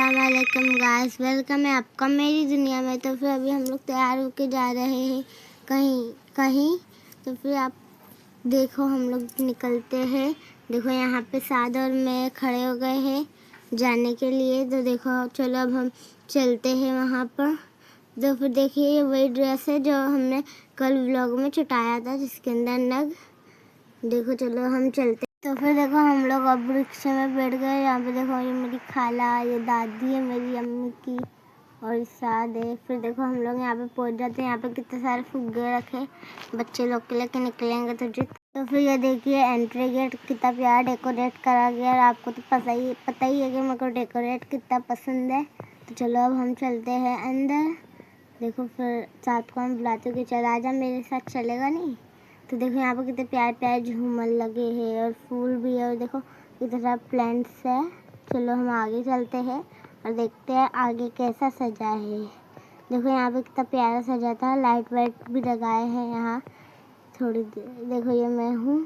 अस्सलाम वालेकुम guys, welcome है आपका मेरी दुनिया में। तो फिर अभी हम लोग तैयार होके जा रहे हैं कहीं। तो फिर आप देखो हम लोग निकलते हैं। देखो यहाँ पे साद और मैं खड़े हो गए हैं जाने के लिए। तो देखो चलो अब हम चलते हैं वहाँ पर। तो फिर देखिए ये वही ड्रेस है जो हमने कल व्लॉग में छुटाया था, जिसके अंदर नग। देखो चलो हम चलते। तो फिर देखो हम लोग अब रिक्शे में बैठ गए। यहाँ पे देखो ये मेरी खाला, ये दादी है मेरी अम्मी की, और साद है। फिर देखो हम लोग यहाँ पे पहुँच जाते हैं। यहाँ पे कितने सारे फुग्गे रखे बच्चे लोग के लेके निकलेंगे तो फिर ये देखिए एंट्री गेट कितना प्यारा डेकोरेट करा गया। और आपको तो पता ही है कि मेरे को डेकोरेट कितना पसंद है। तो चलो अब हम चलते हैं अंदर। देखो फिर साथ को हम बुलाते हो कि चल आजा मेरे साथ, चलेगा नहीं। तो देखो यहाँ पर कितने प्यारे प्यारे झूमर लगे हैं और फूल भी है, और देखो कितने सारे प्लांट्स है। चलो हम आगे चलते हैं और देखते हैं आगे कैसा सजा है। देखो यहाँ पे कितना प्यारा सजा था, लाइट वाइट भी लगाए हैं यहाँ थोड़ी देर। देखो ये मैं हूँ।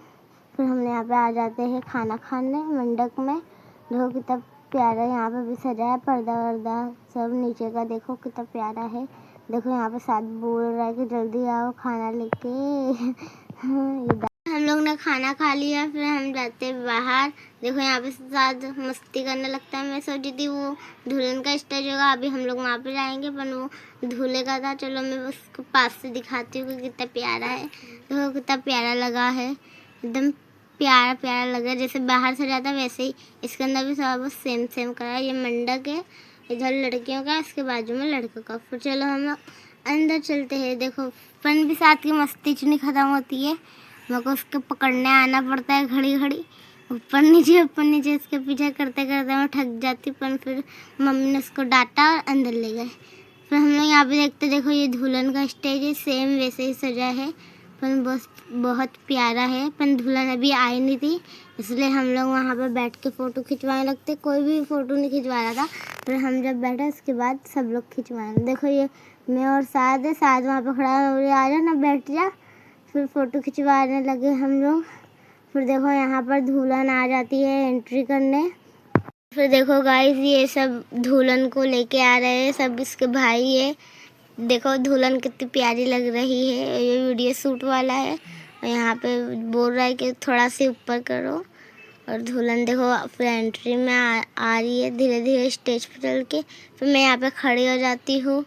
फिर हम यहाँ पे आ जाते हैं खाना खाने मंडप में। देखो कितना प्यारा यहाँ पे भी सजा है, पर्दा वर्दा सब नीचे का देखो कितना प्यारा है। देखो यहाँ पे साथ बोल रहा है कि जल्दी आओ खाना लेके। हम लोग ने खाना खा लिया, फिर हम जाते हैं बाहर। देखो यहाँ पे साथ मस्ती करने लगता है। मैं सोची थी वो दुल्हन का स्टेज होगा, अभी हम लोग वहाँ पे जाएंगे, पर वो दूल्हे का था। चलो मैं उसको पास से दिखाती हूँ कि कितना प्यारा है। देखो कितना प्यारा लगा है, एकदम प्यारा प्यारा लगा। जैसे बाहर से जाता वैसे ही इसके अंदर भी सब सेम करा है। ये मंडप है, इधर लड़कियों का, इसके बाजू में लड़कों का। फिर चलो हम लोग अंदर चलते हैं। देखो फन भी साथ की मस्ती नहीं ख़त्म होती है। मेरे को उसके पकड़ने आना पड़ता है घड़ी ऊपर नीचे इसके पीछे करते करते मैं थक जाती। पर फिर मम्मी ने उसको डांटा और अंदर ले गए। फिर हम लोग यहाँ पे देखते, देखो ये दुल्हन का स्टेज है, सेम वैसे ही सजा है, पर बहुत प्यारा है। पर दुल्हन अभी आई नहीं थी, इसलिए हम लोग वहाँ पे बैठ के फ़ोटो खिंचवाने लगते। कोई भी फ़ोटो नहीं खिंचवा रहा था, फिर हम जब बैठे उसके बाद सब लोग खिंचवाए। देखो ये मैं और साद है, साद वहाँ पे खड़ा है, आ जा ना बैठ जा। फिर फ़ोटो खिंचवाने लगे हम लोग। फिर देखो यहाँ पर दुल्हन आ जाती है एंट्री करने। फिर देखो गाइस ये सब दुल्हन को लेके आ रहे हैं, सब इसके भाई है। देखो दुल्हन कितनी प्यारी लग रही है। ये वीडियो शूट वाला है और यहाँ पे बोल रहा है कि थोड़ा से ऊपर करो। और दुल्हन देखो फिर एंट्री में आ रही है धीरे धीरे स्टेज पर चल के। फिर मैं यहाँ पे खड़ी हो जाती हूँ।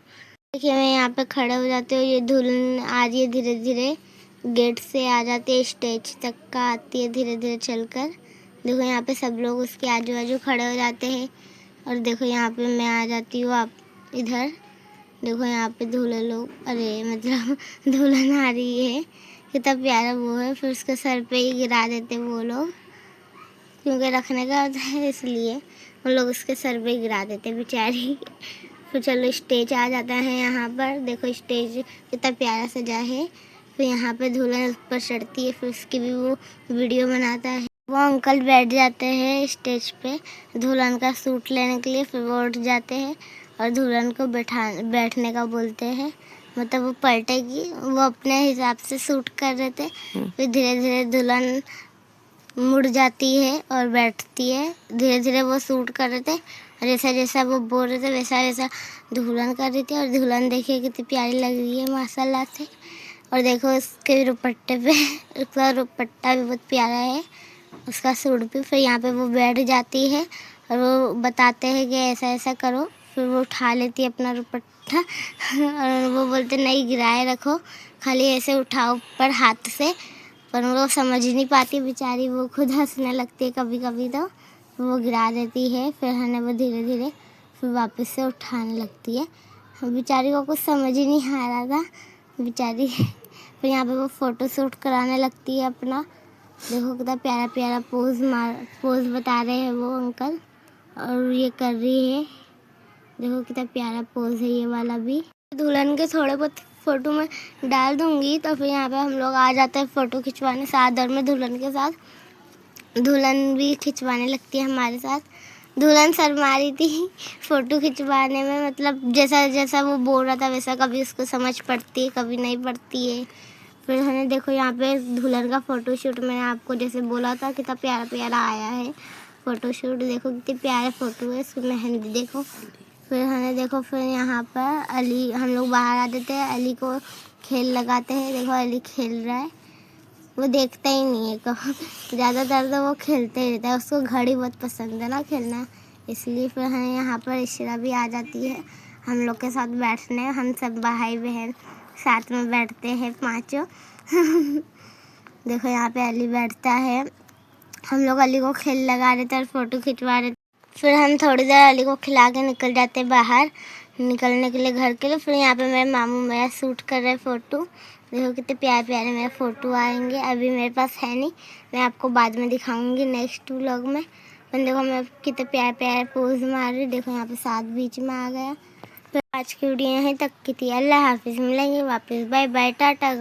देखिए मैं यहाँ पे खड़े हो जाती हूँ। ये दुल्हन आ रही है धीरे धीरे, गेट से आ जाती है, स्टेज तक का आती है धीरे धीरे चलकर। देखो यहाँ पे सब लोग उसके आजू बाजू खड़े हो जाते हैं। और देखो यहाँ पे मैं आ जाती हूँ आप इधर। देखो यहाँ पे दूल्हे लोग, अरे मतलब दुल्हन आ रही है, कितना प्यारा वो है। फिर उसके सर पे ही गिरा देते वो लोग, क्योंकि रखने का होता है इसलिए वो लोग उसके सर पे गिरा देते बेचारी। फिर चलो स्टेज आ जाता है यहाँ पर। देखो स्टेज कितना प्यारा सजा है। फिर यहाँ पे दुल्हन ऊपर चढ़ती है, फिर उसकी भी वो वीडियो बनाता है। वो अंकल बैठ जाते हैं स्टेज पे दुल्हन का सूट लेने के लिए। फिर वो उठ जाते हैं और दुल्हन को बैठने का बोलते हैं, मतलब वो पलटेगी। वो अपने हिसाब से सूट कर रहे थे। फिर धीरे धीरे दुल्हन मुड़ जाती है और बैठती है। धीरे धीरे वो सूट कर रहे थे, और जैसा जैसा वो बोल रहे थे वैसा वैसा दुल्हन कर रही थी। और दुल्हन देखिए कितनी प्यारी लग रही है माशाल्लाह से। और देखो उसके दुपट्टे पे उसका दुपट्टा भी बहुत प्यारा है, उसका सूट भी। फिर यहाँ पे वो बैठ जाती है और वो बताते हैं कि ऐसा ऐसा करो। फिर वो उठा लेती है अपना दुपट्टा और वो बोलते नहीं गिराए रखो, खाली ऐसे उठाओ ऊपर हाथ से। पर वो समझ ही नहीं पाती बेचारी, वो खुद हंसने लगती है कभी कभी। तो वो गिरा देती है, फिर है वो धीरे धीरे फिर वापस से उठाने लगती है। बेचारी को कुछ समझ ही नहीं आ रहा था बेचारी। फिर यहाँ पे वो फ़ोटो शूट कराने लगती है अपना। देखो कितना प्यारा प्यारा पोज बता रहे हैं वो अंकल, और ये कर रही है। देखो कितना प्यारा पोज है ये वाला भी। दुल्हन के थोड़े बहुत फ़ोटो में डाल दूँगी। तो फिर यहाँ पे हम लोग आ जाते हैं फ़ोटो खिंचवाने साथ और में दुल्हन के साथ। दुल्हन भी खिंचवाने लगती है हमारे साथ। दुल्हन शर्मा रही थी फ़ोटो खिंचवाने में, मतलब जैसा जैसा वो बोल रहा था वैसा कभी उसको समझ पड़ती है कभी नहीं पड़ती है। फिर हमने देखो यहाँ पे दुल्हन का फ़ोटो शूट मैंने आपको जैसे बोला था कितना प्यारा प्यारा आया है। फ़ोटोशूट देखो कितने प्यारे फ़ोटो है, इसकी मेहंदी देखो। फिर हमें देखो, फिर यहाँ पर अली, हम लोग बाहर आ जाते हैं, अली को खेल लगाते हैं। देखो अली खेल रहा है, वो देखता ही नहीं है कब, ज़्यादातर तो वो खेलते ही रहता है, उसको घड़ी बहुत पसंद है ना खेलना, इसलिए। फिर हमें यहाँ पर इशरा भी आ जाती है हम लोग के साथ बैठने। हम सब भाई बहन साथ में बैठते हैं पाँचों। देखो यहाँ पे अली बैठता है, हम लोग अली को खेल लगा रहे थे और फ़ोटो खिंचवा रहे थे। फिर हम थोड़ी देर अली को खिला के निकल जाते बाहर, निकलने के लिए घर के लिए। फिर यहाँ पे मेरे मामू मेरा शूट कर रहे फ़ोटो। देखो कितने प्यारे प्यारे मेरे फ़ोटो आएंगे, अभी मेरे पास है नहीं, मैं आपको बाद में दिखाऊंगी नेक्स्ट व्लॉग में। पर देखो मैं कितने प्यारे प्यारे पोज मार रही, देखो यहाँ पे साथ बीच में आ गया। तो आज की वीडियो यहीं तक की थी। अल्लाह हाफिज़, मिलेंगे वापस, बाय बाय, टाटा।